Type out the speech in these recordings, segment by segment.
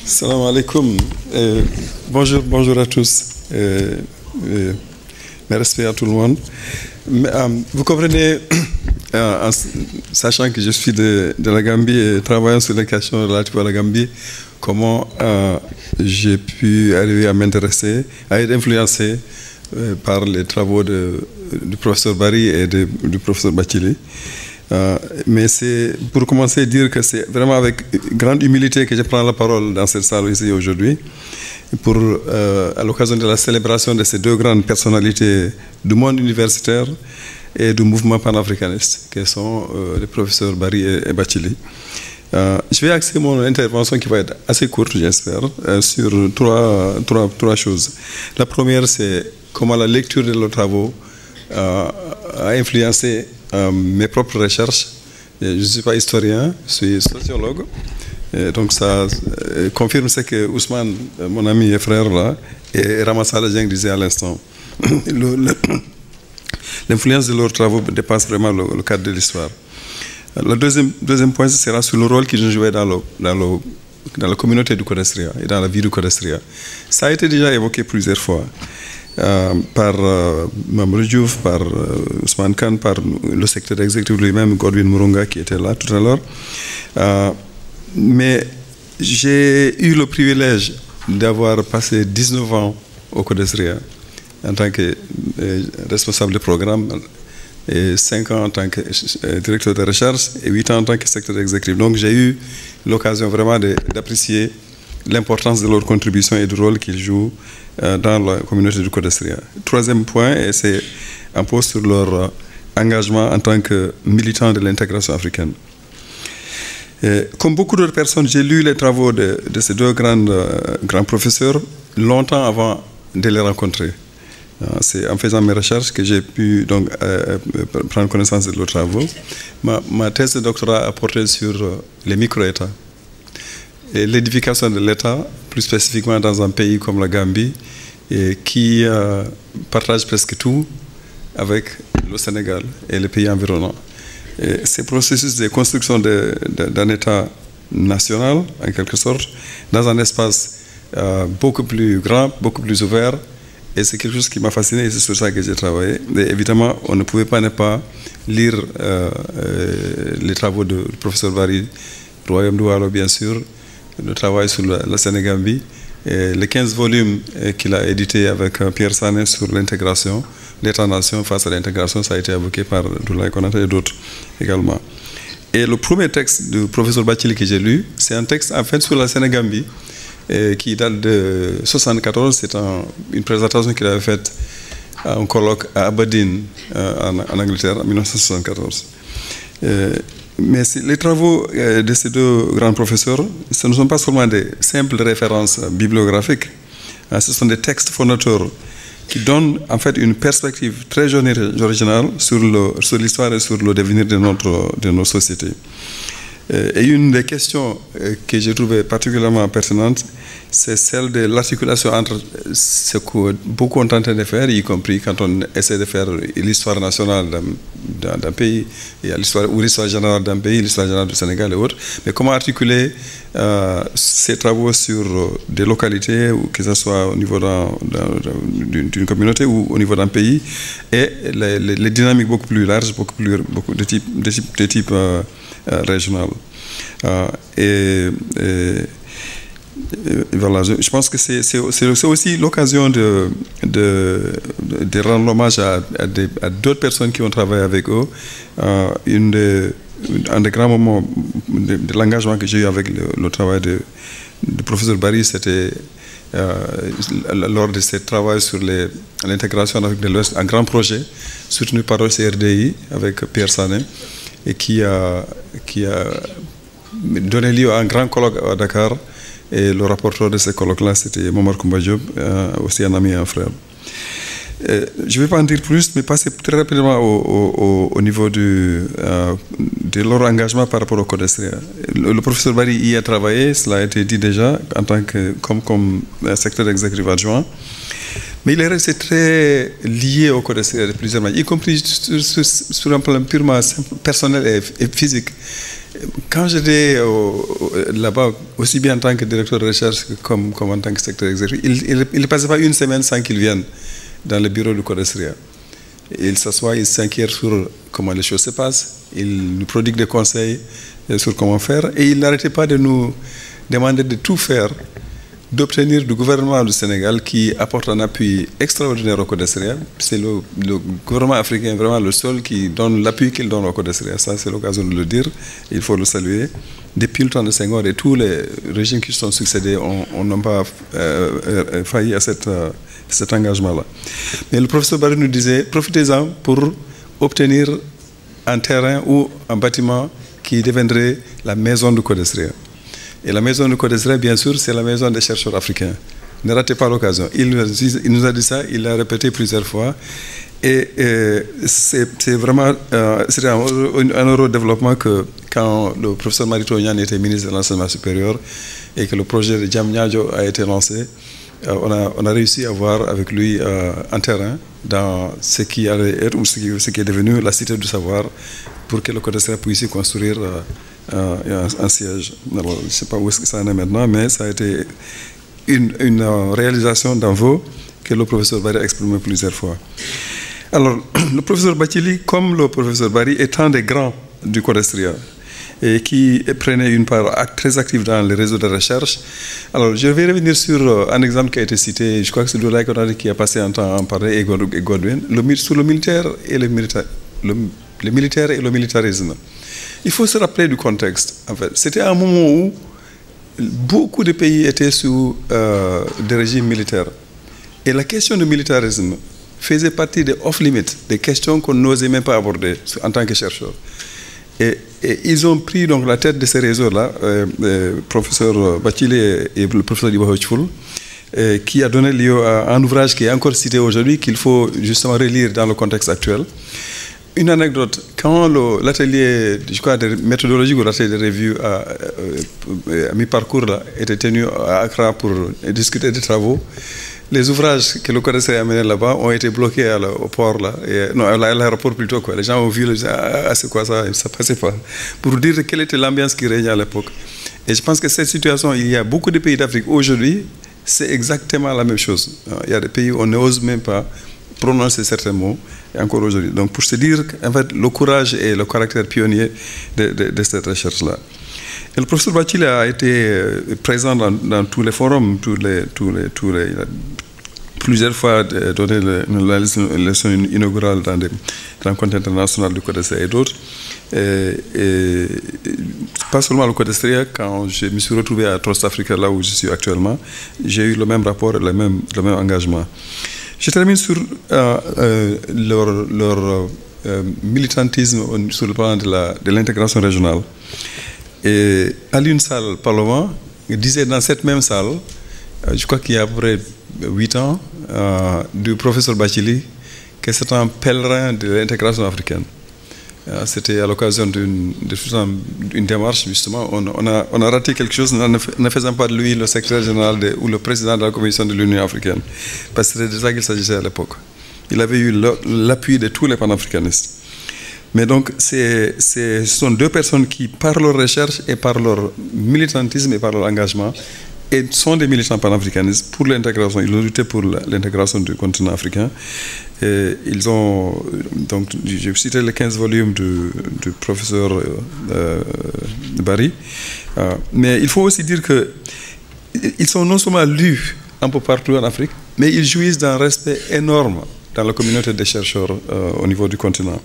Salam alaikum. Bonjour à tous. Mes respects à tout le monde. Vous comprenez, en sachant que je suis de la Gambie et travaillant sur les questions relatives à la Gambie, comment j'ai pu arriver à m'intéresser, à être influencé par les travaux du professeur Barry et du professeur Bathily. Mais c'est pour commencer à dire que c'est vraiment avec grande humilité que je prends la parole dans cette salle ici aujourd'hui pour, à l'occasion de la célébration de ces deux grandes personnalités du monde universitaire et du mouvement panafricaniste, qui sont les professeurs Barry et Bathily. Je vais axer mon intervention qui va être assez courte, j'espère, sur trois choses. La première, c'est comment la lecture de leurs travaux a influencé mes propres recherches. Je ne suis pas historien, je suis sociologue. Et donc ça confirme ce que Ousmane, mon ami et frère là, et Ramassala Dieng disait à l'instant. L'influence de leurs travaux dépasse vraiment le cadre de l'histoire. Le deuxième point sera sur le rôle qu'ils ont joué dans la communauté du Codestria et dans la vie du Codestria. Ça a été déjà évoqué plusieurs fois. Par Mamadou Diouf, par Ousmane Khan, par le secrétaire exécutif lui-même, Godwin Murunga, qui était là tout à l'heure. Mais j'ai eu le privilège d'avoir passé 19 ans au Codestria en tant que responsable de programme, et 5 ans en tant que directeur de recherche et 8 ans en tant que secrétaire exécutif. Donc j'ai eu l'occasion vraiment d'apprécier l'importance de leur contribution et du rôle qu'ils jouent dans la communauté du Codestria. Troisième point, et c'est un peu sur leur engagement en tant que militants de l'intégration africaine. Et comme beaucoup d'autres personnes, j'ai lu les travaux de ces deux grands professeurs longtemps avant de les rencontrer. C'est en faisant mes recherches que j'ai pu donc prendre connaissance de leurs travaux. Ma thèse de doctorat a porté sur les micro-États et l'édification de l'État, plus spécifiquement dans un pays comme la Gambie, et qui partage presque tout avec le Sénégal et les pays environnants. Et ces processus de construction d'un État national, en quelque sorte, dans un espace beaucoup plus grand, beaucoup plus ouvert, et c'est quelque chose qui m'a fasciné et c'est sur ça que j'ai travaillé. Et évidemment, on ne pouvait pas ne pas lire les travaux du professeur Barry, Royaume du Waalo, bien sûr, le travail sur la Sénégambie, et les 15 volumes qu'il a édités avec Pierre Sané sur l'intégration, l'État-nation face à l'intégration, ça a été évoqué par Doulaye Konaté et d'autres également. Et le premier texte du professeur Bathily que j'ai lu, c'est un texte en fait sur la Sénégambie, qui date de 1974. C'est une présentation qu'il avait faite à un colloque à Aberdeen, en Angleterre, en 1974. Mais les travaux de ces deux grands professeurs, ce ne sont pas seulement des simples références bibliographiques, ce sont des textes fondateurs qui donnent en fait une perspective très originale sur l'histoire et sur le devenir de nos sociétés. Et une des questions que j'ai trouvées particulièrement pertinentes, c'est celle de l'articulation entre ce que beaucoup ont tenté de faire, y compris quand on essaie de faire l'histoire nationale d'un pays, ou l'histoire générale d'un pays, l'histoire générale du Sénégal et autres, mais comment articuler ces travaux sur des localités, ou que ce soit au niveau d'une communauté ou au niveau d'un pays, et les dynamiques beaucoup plus larges, beaucoup de type régional. Voilà, je pense que c'est aussi l'occasion de rendre hommage à d'autres personnes qui ont travaillé avec eux. Un des grands moments de l'engagement que j'ai eu avec le travail du professeur Barry, c'était lors de ce travail sur l'intégration avec de l'Ouest, un grand projet soutenu par le CRDI avec Pierre Sané, et qui a donné lieu à un grand colloque à Dakar. Et le rapporteur de ce colloque-là, c'était Momar Koumba Diop, aussi un ami et un frère. Je ne vais pas en dire plus, mais passer très rapidement au niveau de leur engagement par rapport au Codestria. Le professeur Barry y a travaillé, cela a été dit déjà, en tant comme secrétaire exécutif adjoint. Mais il est resté très lié au codestria de plusieurs manières, y compris sur un plan purement personnel et physique. Quand j'étais là-bas, aussi bien en tant que directeur de recherche comme en tant que secrétaire exécutif, il ne passait pas une semaine sans qu'il vienne dans le bureau du codestria. Il s'assoit, il s'inquiète sur comment les choses se passent, il nous prodigue des conseils sur comment faire, et il n'arrêtait pas de nous demander de tout faire, d'obtenir du gouvernement du Sénégal qui apporte un appui extraordinaire au codestria. C'est le gouvernement africain vraiment le seul qui donne l'appui qu'il donne au codestria. Ça, c'est l'occasion de le dire, il faut le saluer. Depuis le temps de Senghor et tous les régimes qui se sont succédés, on n'a pas failli à cet engagement-là. Mais le professeur Barry nous disait, profitez-en pour obtenir un terrain ou un bâtiment qui deviendrait la maison du codestria. Et la maison du codestria, bien sûr, c'est la maison des chercheurs africains. Ne ratez pas l'occasion. Il nous a dit ça, il l'a répété plusieurs fois. Et c'est vraiment un heureux développement que quand le professeur Marito Niane était ministre de l'enseignement supérieur et que le projet de Diamniadio a été lancé, on a réussi à avoir avec lui un terrain dans ce qui allait être ou ce qui est devenu la cité du savoir pour que le codestria puisse y construire un siège. Alors, je ne sais pas où est-ce que ça en est maintenant, mais ça a été une réalisation d'un vœu que le professeur Barry a exprimé plusieurs fois. Alors, le professeur Bathily, comme le professeur Barry, étant des grands du codestria et qui prenaient une part très active dans les réseaux de recherche. Alors, je vais revenir sur un exemple qui a été cité, je crois que c'est Doulaye Konaré qui a passé un temps à en parler, et Godwin, sur le militaire et le militarisme. Il faut se rappeler du contexte, en fait. C'était un moment où beaucoup de pays étaient sous des régimes militaires. Et la question du militarisme faisait partie des off-limits, des questions qu'on n'osait même pas aborder en tant que chercheur. Et ils ont pris donc la tête de ces réseaux-là, professeur Bathily et le professeur Iba Hochful, qui a donné lieu à un ouvrage qui est encore cité aujourd'hui, qu'il faut justement relire dans le contexte actuel. Une anecdote, quand l'atelier, je crois, de méthodologie ou l'atelier de revue à mi-parcours était tenu à Accra pour discuter des travaux, les ouvrages que le codestria a menés là-bas ont été bloqués au port, non, à l'aéroport plutôt. Les gens ont vu, c'est quoi ça, ça passait pas. Pour dire quelle était l'ambiance qui régnait à l'époque. Et je pense que cette situation, il y a beaucoup de pays d'Afrique aujourd'hui, c'est exactement la même chose. Il y a des pays où on n'ose même pas prononcer certains mots, et encore aujourd'hui. Donc pour se dire qu'en fait, le courage et le caractère pionnier de cette recherche-là. Et le professeur Bathily a été présent dans tous les forums, plusieurs fois donné la leçon inaugurale dans des rencontres internationales du codestria et d'autres. Et pas seulement le codestria, quand je me suis retrouvé à Trust Africa, là où je suis actuellement, j'ai eu le même rapport et le même engagement. Je termine sur leur militantisme sur le plan de l'intégration régionale. Et Alioune Sall Parlement disait dans cette même salle, je crois qu'il y a à peu près 8 ans, du professeur Bathily, que c'est un pèlerin de l'intégration africaine. C'était à l'occasion d'une démarche, justement. On a raté quelque chose en ne faisant pas de lui le secrétaire général ou le président de la Commission de l'Union africaine. Parce que c'était de ça qu'il s'agissait à l'époque. Il avait eu l'appui de tous les panafricanistes. Mais donc, ce sont deux personnes qui, par leur recherche et par leur militantisme et par leur engagement, et sont des militants panafricanistes pour l'intégration. Ils ont lutté pour l'intégration du continent africain. Et ils ont, donc, j'ai cité les 15 volumes du professeur Barry. Mais il faut aussi dire qu'ils sont non seulement lus un peu partout en Afrique, mais ils jouissent d'un respect énorme dans la communauté des chercheurs au niveau du continent.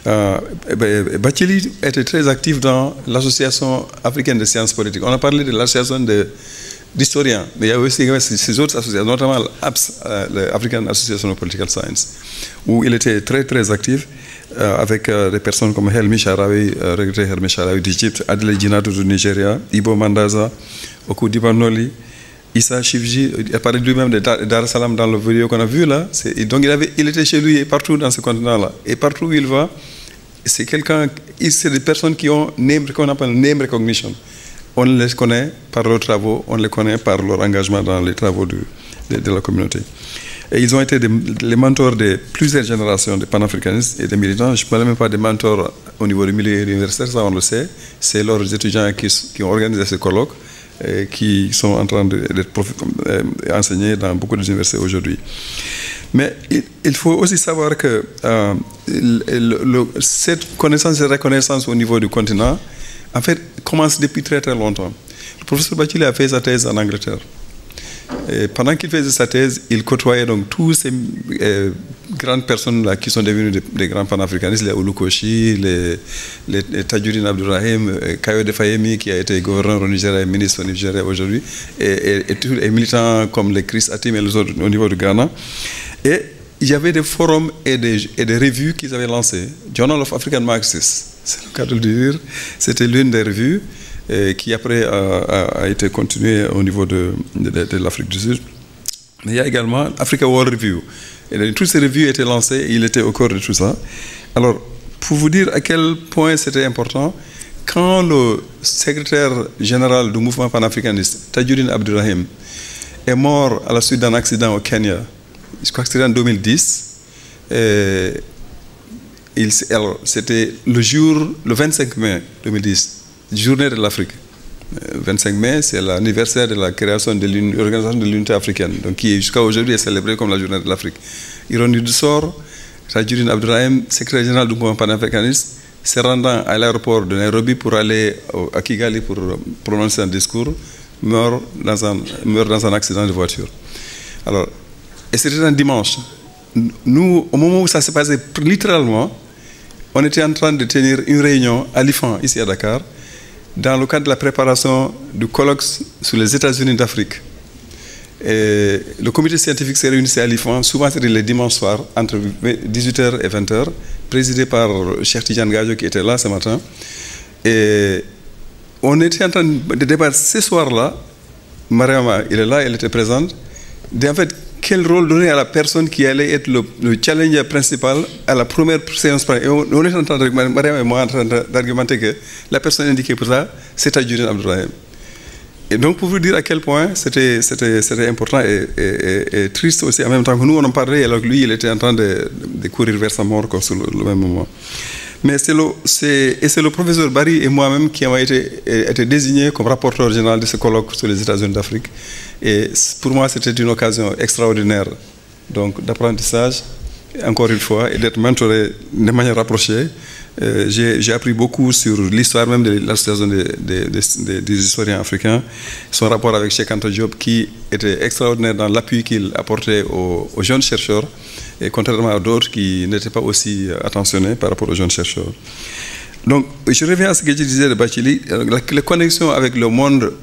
Bathily était très actif dans l'Association africaine de sciences politiques. On a parlé de l'association d'historiens, mais il y a aussi ces autres associations, notamment l'APS, l'African Association of Political Science, où il était très très actif avec des personnes comme Helmi Sharawi, regretté Helmi Sharawi d'Égypte, Adele Djinatou du Nigeria, Ibo Mandaza, Oku Dibanoli, Issa Shivji, il parlait lui-même de Dar es Salaam dans le vidéo qu'on a vu là. Donc il était chez lui et partout dans ce continent-là. Et partout où il va, c'est des personnes qui ont qu'on appelle name recognition. On les connaît par leurs travaux, on les connaît par leur engagement dans les travaux de la communauté. Et ils ont été les mentors de plusieurs générations de panafricanistes et de militants. Je ne parle même pas des mentors au niveau du milieu universitaire, ça on le sait. C'est leurs étudiants qui ont organisé ce colloque et qui sont en train d'être enseignés dans beaucoup d'universités aujourd'hui. Mais il faut aussi savoir que cette connaissance et reconnaissance au niveau du continent, en fait, commence depuis très très longtemps. Le professeur Bathily a fait sa thèse en Angleterre. Et pendant qu'il faisait sa thèse, il côtoyait donc tous ces grandes personnes-là qui sont devenues des grands panafricanistes, les Olukoshi, les Tadjidine Abdourahim, Kayode Fayemi, qui a été gouverneur au Nigeria et ministre au Nigeria aujourd'hui, et tous les militants comme les Chris Atim et les autres au niveau du Ghana. Et il y avait des forums et des revues qu'ils avaient lancées. Journal of African Marxists, c'est le cas de le dire, c'était l'une des revues qui après a été continuée au niveau de l'Afrique du Sud. Mais il y a également Africa World Review. Et toutes ces revues étaient lancées et il était au cœur de tout ça. Alors, pour vous dire à quel point c'était important, quand le secrétaire général du mouvement panafricaniste, Tadjidine Abdourahim, est mort à la suite d'un accident au Kenya, je crois que c'était en 2010, c'était le 25 mai 2010, journée de l'Afrique. 25 mai, c'est l'anniversaire de la création de l'Organisation de l'Unité africaine, donc qui jusqu'à aujourd'hui est célébrée comme la journée de l'Afrique. Ironie du sort, Tadjidine Abdourahim, secrétaire général du mouvement panafricaniste, se rendant à l'aéroport de Nairobi pour aller à Kigali pour prononcer un discours, meurt dans un accident de voiture. Alors, et c'était un dimanche. Nous, au moment où ça s'est passé, littéralement, on était en train de tenir une réunion à l'IFAN, ici à Dakar, dans le cadre de la préparation du colloque sur les États-Unis d'Afrique. Le comité scientifique s'est réuni à l'IFAN, souvent c'était les dimanches soirs, entre 18h et 20h, présidé par Cheikh Tidiane Gadio qui était là ce matin. Et on était en train de débattre ce soir-là, Mariama, il est là, elle était présente, en fait, quel rôle donner à la personne qui allait être le challenger principal à la première séance. Et on est en train de, Mariam et moi, en train d'argumenter que la personne indiquée pour ça, c'est Tadjidine Abdourahim. Et donc, pour vous dire à quel point c'était important et triste aussi, en même temps que nous, on en parlait, alors que lui, il était en train de courir vers sa mort sur le même moment. Mais c'est le professeur Barry et moi-même qui avons été désignés comme rapporteur général de ce colloque sur les États-Unis d'Afrique. Et pour moi, c'était une occasion extraordinaire d'apprentissage, encore une fois, et d'être mentoré de manière rapprochée. J'ai appris beaucoup sur l'histoire même de l'association des historiens africains, son rapport avec Cheikh Anta Diop, qui était extraordinaire dans l'appui qu'il apportait aux jeunes chercheurs, et contrairement à d'autres qui n'étaient pas aussi attentionnés par rapport aux jeunes chercheurs. Donc, je reviens à ce que je disais de Bathily, la connexion avec le monde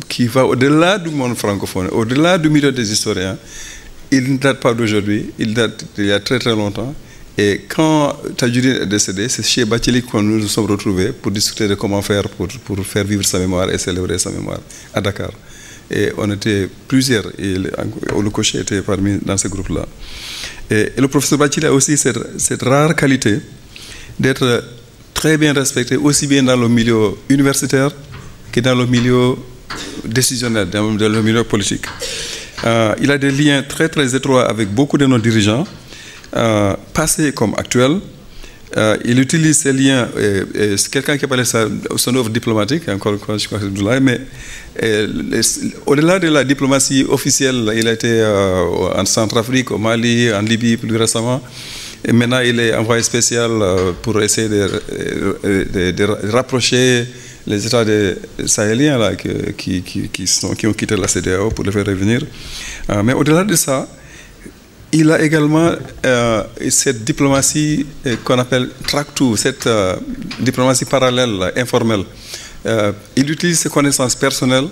qui va au-delà du monde francophone, au-delà du milieu des historiens, il ne date pas d'aujourd'hui, il date d'il y a très très longtemps. Et quand Tadjidine est décédé, c'est chez Bathily que nous nous sommes retrouvés pour discuter de comment faire pour faire vivre sa mémoire et célébrer sa mémoire à Dakar. Et on était plusieurs, et Olukoshi était parmi dans ce groupe-là. Et le professeur Bathily a aussi cette rare qualité d'être très bien respecté, aussi bien dans le milieu universitaire que dans le milieu décisionnel, dans le milieu politique. Il a des liens très très étroits avec beaucoup de nos dirigeants, passés comme actuels. Il utilise ces liens, c'est quelqu'un qui appelait ça son œuvre diplomatique, encore une fois, je crois que c'est Abdoulaye, mais au-delà de la diplomatie officielle, il a été en Centrafrique, au Mali, en Libye plus récemment, et maintenant il est envoyé spécial pour essayer de rapprocher les États sahéliens là, qui ont quitté la CEDEAO pour les faire revenir. Mais au-delà de ça, il a également cette diplomatie qu'on appelle track-to, cette diplomatie parallèle, informelle. Il utilise ses connaissances personnelles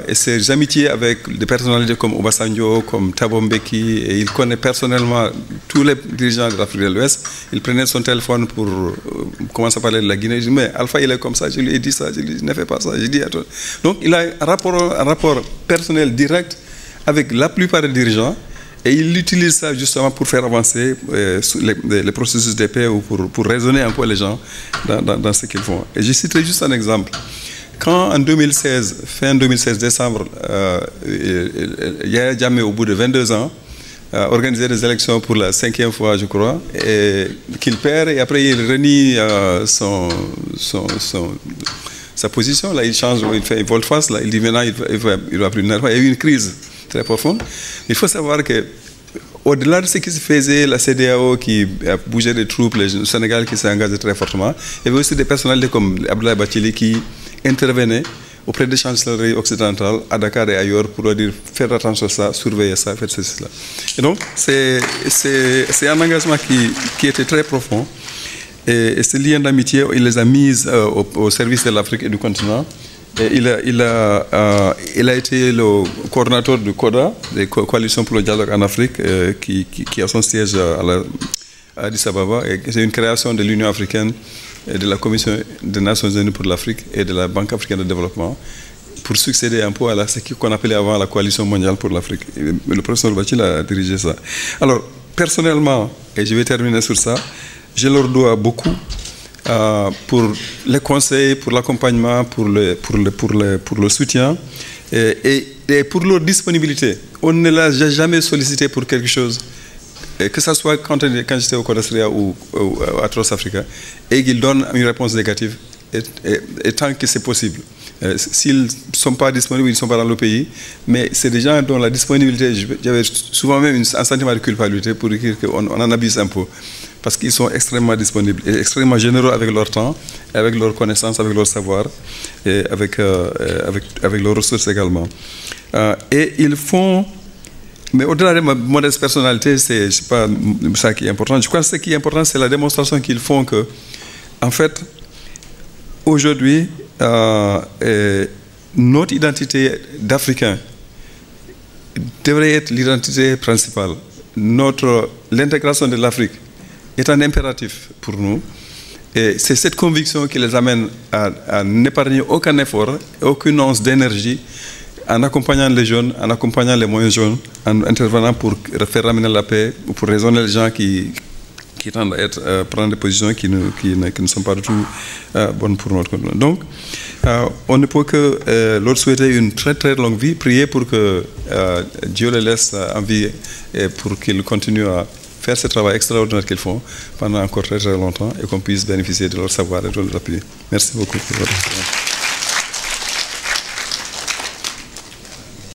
et ses amitiés avec des personnalités comme Obasanjo, comme Thabo Mbeki, et il connaît personnellement tous les dirigeants de l'Afrique de l'Ouest. Il prenait son téléphone pour commencer à parler de la Guinée. Je dis, mais Alpha, il est comme ça, je lui ai dit ça, je lui ai dit, ne fais pas ça, je dis, attends. Donc, il a un rapport personnel direct avec la plupart des dirigeants. Et il utilise ça justement pour faire avancer les processus de paix ou pour raisonner un peu les gens dans ce qu'ils font. Et je citerai juste un exemple. Quand en 2016, fin 2016, décembre, Yaya Jammeh, au bout de 22 ans, organiser des élections pour la 5e fois, je crois, et qu'il perd, et après il renie sa position, là il change, il fait une volte-face, là il dit maintenant il va plus. Il y a eu une crise très profonde. Il faut savoir que au-delà de ce qui se faisait, la CEDEAO qui a bougé des troupes, le Sénégal qui s'est engagé très fortement, il y avait aussi des personnalités comme Abdoulaye Bathily qui intervenaient auprès des chancelleries occidentales à Dakar et ailleurs pour leur dire faire attention à ça, surveiller ça, faire ceci, cela. Et donc c'est un engagement qui était très profond. Et ce lien d'amitié, il les a mises au service de l'Afrique et du continent. Et il a été le coordinateur du CODA, la Coalition pour le dialogue en Afrique, qui a son siège à Addis Ababa. C'est une création de l'Union africaine, et de la Commission des Nations Unies pour l'Afrique et de la Banque africaine de développement, pour succéder un peu à ce qu'on appelait avant la Coalition mondiale pour l'Afrique. Le professeur Bathily a dirigé ça. Alors, personnellement, et je vais terminer sur ça, je leur dois beaucoup pour les conseils, pour l'accompagnement, pour le soutien et pour leur disponibilité. On ne l'a jamais sollicité pour quelque chose, que ce soit quand j'étais au Codasria ou à Trust Africa, et qu'ils donnent une réponse négative, et tant que c'est possible. S'ils ne sont pas disponibles, ils ne sont pas dans le pays, mais c'est des gens dont la disponibilité, j'avais souvent même un sentiment de culpabilité pour dire qu'on en abuse un peu, parce qu'ils sont extrêmement disponibles et extrêmement généreux avec leur temps, avec leur connaissance, avec leur savoir, et avec leurs ressources également. Et ils font, mais au-delà de ma modeste personnalité, c'est pas ça qui est important. Je crois que ce qui est important, c'est la démonstration qu'ils font que, en fait, aujourd'hui, notre identité d'Africain devrait être l'identité principale. L'intégration de l'Afrique est un impératif pour nous. Et c'est cette conviction qui les amène à n'épargner aucun effort, aucune once d'énergie, en accompagnant les jeunes, en accompagnant les moins jeunes, en intervenant pour faire ramener la paix, pour raisonner les gens qui tendent à prendre des positions qui ne sont pas du tout bonnes pour notre continent. Donc, on ne peut que leur souhaiter une très très longue vie, prier pour que Dieu les laisse en vie et pour qu'ils continuent à faire ce travail extraordinaire qu'ils font pendant encore très très longtemps et qu'on puisse bénéficier de leur savoir et de leur appui. Merci beaucoup pour votre attention.